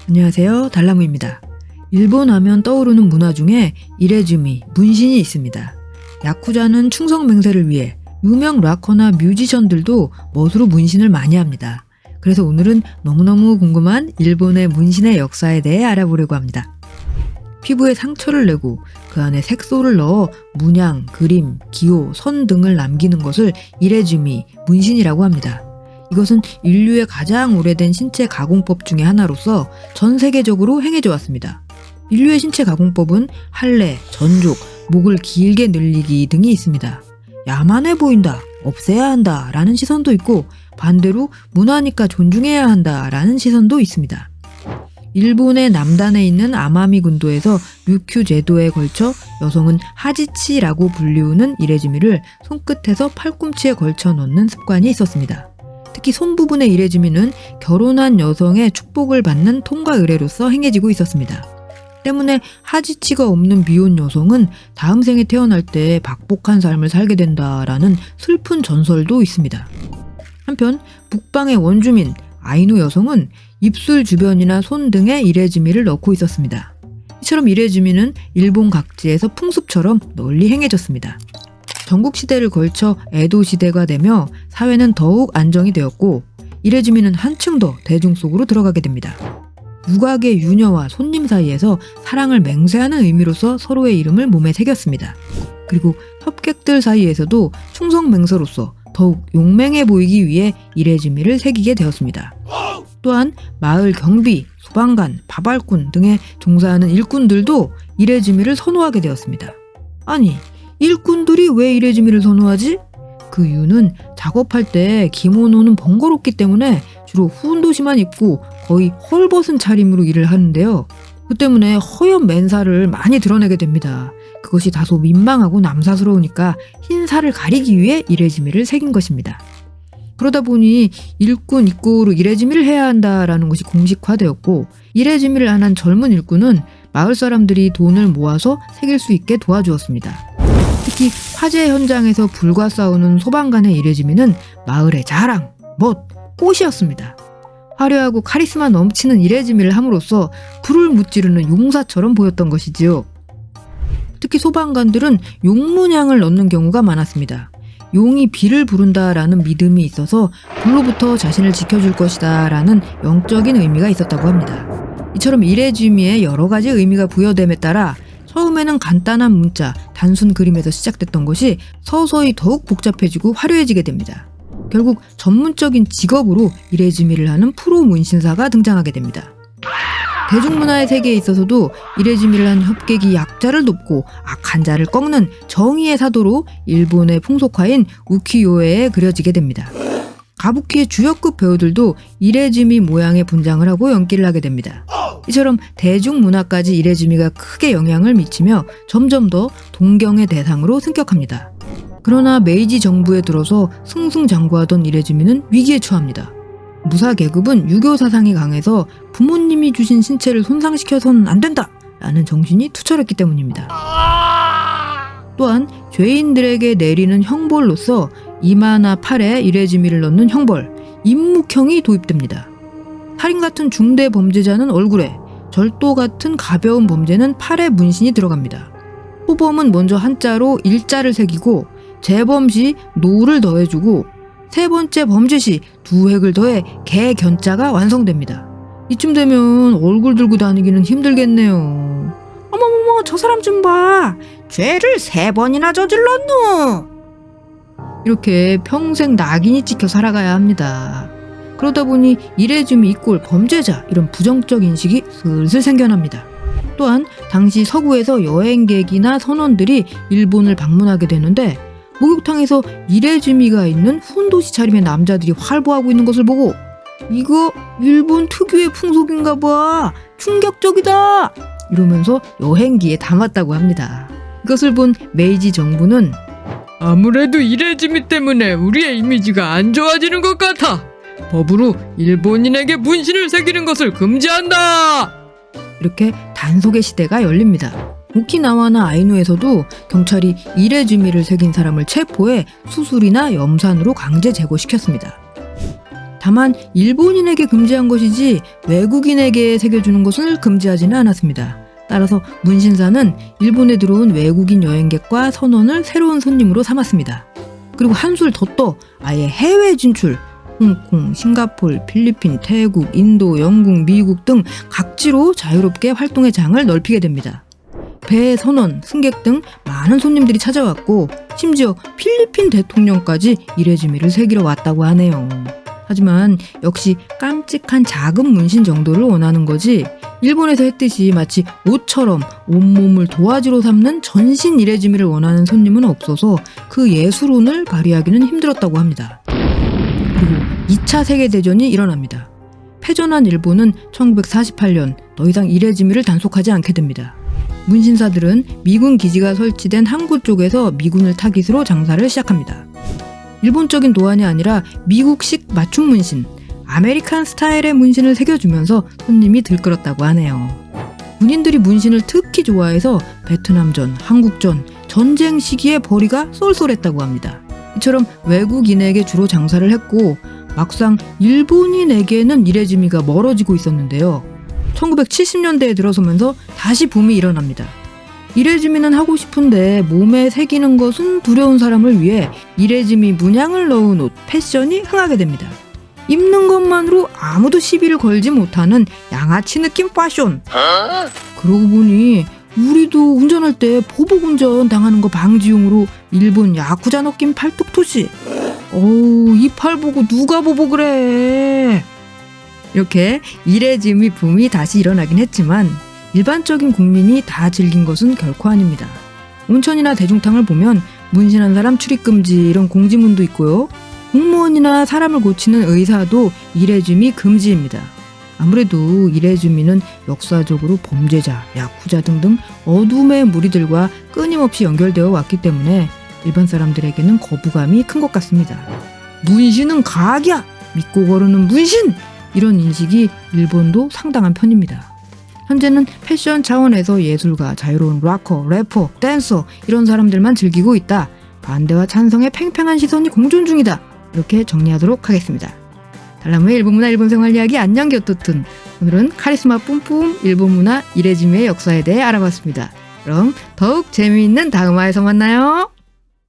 안녕하세요, 달나무입니다. 일본 하면 떠오르는 문화 중에 이레즈미, 문신이 있습니다. 야쿠자는 충성 맹세를 위해 유명 락커나 뮤지션들도 멋으로 문신을 많이 합니다. 그래서 오늘은 너무너무 궁금한 일본의 문신의 역사에 대해 알아보려고 합니다. 피부에 상처를 내고 그 안에 색소를 넣어 문양, 그림, 기호, 선 등을 남기는 것을 이레즈미, 문신이라고 합니다. 이것은 인류의 가장 오래된 신체 가공법 중의 하나로서 전 세계적으로 행해져 왔습니다. 인류의 신체 가공법은 할례, 전족, 목을 길게 늘리기 등이 있습니다. 야만해 보인다, 없애야 한다 라는 시선도 있고 반대로 문화니까 존중해야 한다 라는 시선도 있습니다. 일본의 남단에 있는 아마미 군도에서 류큐 제도에 걸쳐 여성은 하지치라고 불리우는 이레즈미를 손끝에서 팔꿈치에 걸쳐 넣는 습관이 있었습니다. 특히 손 부분의 이레즈미는 결혼한 여성의 축복을 받는 통과 의례로서 행해지고 있었습니다. 때문에 하지치가 없는 미혼 여성은 다음 생에 태어날 때 박복한 삶을 살게 된다라는 슬픈 전설도 있습니다. 한편 북방의 원주민 아이누 여성은 입술 주변이나 손 등에 이레즈미를 넣고 있었습니다. 이처럼 이레즈미는 일본 각지에서 풍습처럼 널리 행해졌습니다. 전국시대를 걸쳐 에도시대가 되며 사회는 더욱 안정이 되었고 이레즈미는 한층 더 대중 속으로 들어가게 됩니다. 유곽의 유녀와 손님 사이에서 사랑을 맹세하는 의미로서 서로의 이름을 몸에 새겼습니다. 그리고 협객들 사이에서도 충성 맹세로서 더욱 용맹해 보이기 위해 이레즈미를 새기게 되었습니다. 또한 마을 경비, 소방관, 바발꾼 등에 종사하는 일꾼들도 이레즈미를 선호하게 되었습니다. 아니, 일꾼들이 왜 이레즈미를 선호하지? 그 이유는 작업할 때 기모노는 번거롭기 때문에 주로 훈도시만 입고 거의 헐벗은 차림으로 일을 하는데요. 그 때문에 허연 맨살을 많이 드러내게 됩니다. 그것이 다소 민망하고 남사스러우니까 흰 살을 가리기 위해 이레즈미를 새긴 것입니다. 그러다 보니 일꾼 입고로 이레즈미를 해야 한다라는 것이 공식화되었고 이레즈미를 안 한 젊은 일꾼은 마을 사람들이 돈을 모아서 새길 수 있게 도와주었습니다. 특히 화재 현장에서 불과 싸우는 소방관의 이레즈미는 마을의 자랑, 멋, 꽃이었습니다. 화려하고 카리스마 넘치는 이레즈미를 함으로써 불을 무찌르는 용사처럼 보였던 것이지요. 특히 소방관들은 용문양을 넣는 경우가 많았습니다. 용이 비를 부른다라는 믿음이 있어서 불로부터 자신을 지켜줄 것이다 라는 영적인 의미가 있었다고 합니다. 이처럼 이레즈미에 여러 가지 의미가 부여됨에 따라 처음에는 간단한 문자, 단순 그림에서 시작됐던 것이 서서히 더욱 복잡해지고 화려해지게 됩니다. 결국 전문적인 직업으로 이레즈미를 하는 프로 문신사가 등장하게 됩니다. 대중문화의 세계에 있어서도 이레즈미를 한 협객이 약자를 돕고 악한 자를 꺾는 정의의 사도로 일본의 풍속화인 우키요에에 그려지게 됩니다. 가부키의 주역급 배우들도 이레즈미 모양의 분장을 하고 연기를 하게 됩니다. 이처럼 대중문화까지 이레즈미가 크게 영향을 미치며 점점 더 동경의 대상으로 승격합니다. 그러나 메이지 정부에 들어서 승승장구하던 이레즈미는 위기에 처합니다. 무사 계급은 유교 사상이 강해서 부모님이 주신 신체를 손상시켜서는 안 된다! 라는 정신이 투철했기 때문입니다. 또한 죄인들에게 내리는 형벌로서 이마나 팔에 이레즈미를 넣는 형벌, 임묵형이 도입됩니다. 살인 같은 중대 범죄자는 얼굴에, 절도 같은 가벼운 범죄는 팔에 문신이 들어갑니다. 호범은 먼저 한자로 일자를 새기고 재범 시 노를 더해주고 세 번째 범죄 시 두 획을 더해 개견자가 완성됩니다. 이쯤 되면 얼굴 들고 다니기는 힘들겠네요. 어머머머, 저 사람 좀 봐. 죄를 3번이나 저질렀노. 이렇게 평생 낙인이 찍혀 살아가야 합니다. 그러다 보니 이레즈미 이꼴 범죄자 이런 부정적 인식이 슬슬 생겨납니다. 또한 당시 서구에서 여행객이나 선원들이 일본을 방문하게 되는데 목욕탕에서 이레즈미가 있는 훈도시 차림의 남자들이 활보하고 있는 것을 보고 이거 일본 특유의 풍속인가 봐, 충격적이다 이러면서 여행기에 담았다고 합니다. 이것을 본 메이지 정부는 아무래도 이레즈미 때문에 우리의 이미지가 안 좋아지는 것 같아. 법으로 일본인에게 문신을 새기는 것을 금지한다. 이렇게 단속의 시대가 열립니다. 오키나와나 아이누에서도 경찰이 이레즈미를 새긴 사람을 체포해 수술이나 염산으로 강제 제거시켰습니다. 다만 일본인에게 금지한 것이지 외국인에게 새겨주는 것을 금지하지는 않았습니다. 따라서 문신사는 일본에 들어온 외국인 여행객과 선원을 새로운 손님으로 삼았습니다. 그리고 한술 더 떠 아예 해외 진출, 홍콩, 싱가포르, 필리핀, 태국, 인도, 영국, 미국 등 각지로 자유롭게 활동의 장을 넓히게 됩니다. 배, 선원, 승객 등 많은 손님들이 찾아왔고 심지어 필리핀 대통령까지 이레즈미를 새기러 왔다고 하네요. 하지만 역시 깜찍한 작은 문신 정도를 원하는 거지 일본에서 했듯이 마치 옷처럼 온몸을 도화지로 삼는 전신 이레즈미를 원하는 손님은 없어서 그 예술혼을 발휘하기는 힘들었다고 합니다. 그리고 2차 세계대전이 일어납니다. 패전한 일본은 1948년 더 이상 이레즈미를 단속하지 않게 됩니다. 문신사들은 미군 기지가 설치된 항구 쪽에서 미군을 타깃으로 장사를 시작합니다. 일본적인 도안이 아니라 미국식 맞춤 문신, 아메리칸 스타일의 문신을 새겨주면서 손님이 들끓었다고 하네요. 군인들이 문신을 특히 좋아해서 베트남전, 한국전, 전쟁 시기에 벌이가 쏠쏠했다고 합니다. 이처럼 외국인에게 주로 장사를 했고 막상 일본인에게는 이레즈미가 멀어지고 있었는데요. 1970년대에 들어서면서 다시 붐이 일어납니다. 이레즈미는 하고 싶은데 몸에 새기는 것은 두려운 사람을 위해 이레즈미 문양을 넣은 옷, 패션이 흥하게 됩니다. 입는 것만으로 아무도 시비를 걸지 못하는 양아치 느낌 패션. 그러고 보니 우리도 운전할 때 보복 운전 당하는 거 방지용으로 일본 야쿠자 느낌 팔뚝토시. 어우, 이 팔 보고 누가 보복을 해. 이렇게 이레즈미 붐이 다시 일어나긴 했지만 일반적인 국민이 다 즐긴 것은 결코 아닙니다. 온천이나 대중탕을 보면 문신한 사람 출입금지 이런 공지문도 있고요. 공무원이나 사람을 고치는 의사도 이레즈미 금지입니다. 아무래도 이레즈미는 역사적으로 범죄자, 야쿠자 등등 어둠의 무리들과 끊임없이 연결되어 왔기 때문에 일반 사람들에게는 거부감이 큰 것 같습니다. 문신은 가학이야! 믿고 거르는 문신! 이런 인식이 일본도 상당한 편입니다. 현재는 패션 차원에서 예술가, 자유로운 락커, 래퍼, 댄서 이런 사람들만 즐기고 있다. 반대와 찬성의 팽팽한 시선이 공존 중이다. 이렇게 정리하도록 하겠습니다. 달라무의 일본 문화 일본 생활 이야기 안녕 교토툰. 오늘은 카리스마 뿜뿜 일본 문화 이레즈미의 역사에 대해 알아봤습니다. 그럼 더욱 재미있는 다음화에서 만나요.